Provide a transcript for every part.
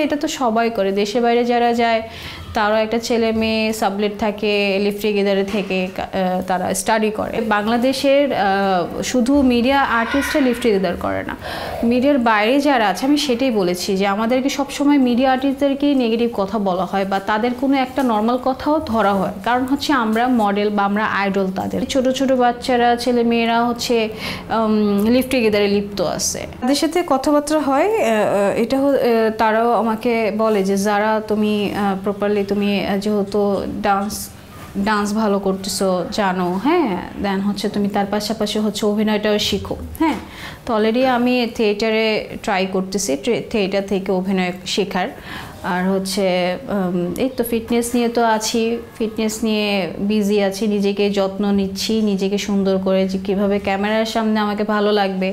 এটা তো সবাই করে, দেশের বাইরে যারা যায় তারও একটা ছেলে মেয়ে সাবলেট থাকে, লিভ টুগেদারে থেকে তারা স্টাডি করে। বাংলাদেশের শুধু মিডিয়া আর্টিস্টরা লিভ টুগেদার করে না, মিডিয়ার বাইরে যারা আছে, আমি সেটাই বলেছি যে আমাদেরকে সবসময় মিডিয়া আর্টিস্টদেরকেই নেগেটিভ কথা বলা হয় বা তাদের কোনো একটা নর্মাল কথাও ধরা হয়, কারণ হচ্ছে আমরা মডেল বা আমরা আইডল তাদের। ছোট ছোট বাচ্চারা, ছেলে মেয়েরা হচ্ছে লিভ টুগেদারে লিপ্ত আছে, তাদের সাথে কথাবার্তা হয়। এটা তারাও আমাকে বলে যে যারা তুমি প্রপারলি তুমি যেহেতু ডান্স ভালো করতেছো জানো, হ্যাঁ, দেন হচ্ছে তুমি তার পাশাপাশি হচ্ছে অভিনয়টাও শিখো। হ্যাঁ, তো অলরেডি আমি থিয়েটারে ট্রাই করতেছি, থিয়েটার থেকে অভিনয় শেখার। আর হচ্ছে এই তো ফিটনেস নিয়ে তো আছি, ফিটনেস নিয়ে বিজি আছি, নিজেকে যত্ন নিচ্ছি, নিজেকে সুন্দর করে যে কীভাবে ক্যামেরার সামনে আমাকে ভালো লাগবে,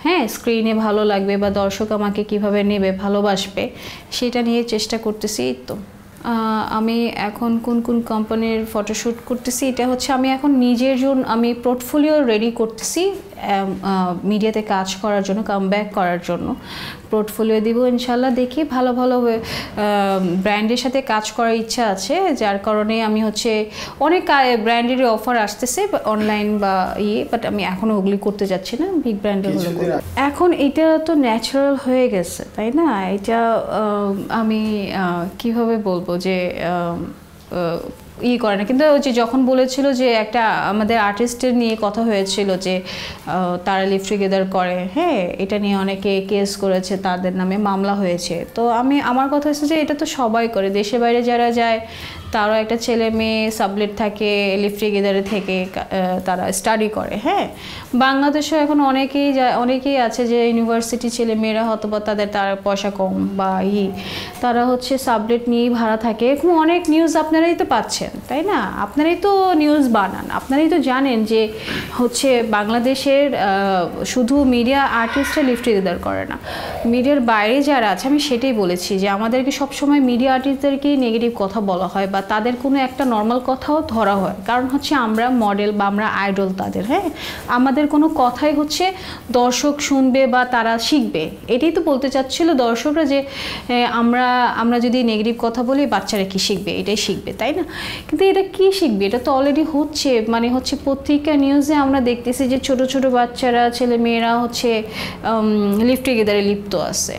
হ্যাঁ, স্ক্রিনে ভালো লাগবে বা দর্শক আমাকে কিভাবে নেবে, ভালোবাসবে, সেটা নিয়ে চেষ্টা করতেছি। তো আমি এখন কোন কোন কোম্পানির ফটোশ্যুট করতেছি, এটা হচ্ছে আমি এখন নিজের জন্য আমি পোর্টফোলিও রেডি করতেছি মিডিয়াতে কাজ করার জন্য, কামব্যাক করার জন্য পোর্টফোলিও দিব ইনশাল্লাহ। দেখি ভালো ভালো ব্র্যান্ডের সাথে কাজ করার ইচ্ছা আছে, যার কারণে আমি হচ্ছে অনেক ব্র্যান্ডের অফার আসতেছে অনলাইন বা বাট আমি এখনও ওগুলি করতে যাচ্ছি না, বিগ ব্র্যান্ডের হলো। এখন এটা তো ন্যাচারাল হয়ে গেছে, তাই না? এটা আমি কিভাবে বলবো যে করে না, কিন্তু ওই যে যখন বলেছিল যে একটা আমাদের আর্টিস্টের নিয়ে কথা হয়েছিল যে তারা লিভ টুগেদার করে, হ্যাঁ, এটা নিয়ে অনেকে কেস করেছে, তাদের নামে মামলা হয়েছে। তো আমার কথা হচ্ছে যে এটা তো সবাই করে, দেশের বাইরে যারা যায় তারও একটা ছেলে মেয়ে সাবলেট থাকে, লিভ টুগেদারে থেকে তারা স্টাডি করে। হ্যাঁ, বাংলাদেশেও এখন অনেকেই আছে যে ইউনিভার্সিটি ছেলে মেয়েরা হয়তো বা তার পয়সা কম বা তারা হচ্ছে সাবলেট নিয়েই ভাড়া থাকে। এরকম অনেক নিউজ আপনারাই তো পাচ্ছেন, তাই না? আপনারাই তো নিউজ বানান, আপনারাই তো জানেন যে হচ্ছে বাংলাদেশের শুধু মিডিয়া আর্টিস্টরা লিভ টুগেদার করে না, মিডিয়ার বাইরে যারা আছে, আমি সেটাই বলেছি যে আমাদেরকে সবসময় মিডিয়া আর্টিস্টদেরকেই নেগেটিভ কথা বলা হয় বা তাদের কোনো একটা নর্মাল কথাও ধরা হয়, কারণ হচ্ছে আমরা মডেল বা আমরা আইডল তাদের। হ্যাঁ, আমাদের কোনো কথাই হচ্ছে দর্শক শুনবে বা তারা শিখবে, এটাই তো বলতে চাচ্ছিল দর্শকরা যে আমরা যদি নেগেটিভ কথা বলি বাচ্চারা কি শিখবে, এটাই শিখবে, তাই না? কিন্তু এটা কি শিখবে, এটা তো অলরেডি হচ্ছে, মানে হচ্ছে পত্রিকা নিউজে আমরা দেখতেছি যে ছোট ছোট বাচ্চারা, ছেলে মেয়েরা হচ্ছে লিভ টুগেদারে লিপ্ত আছে।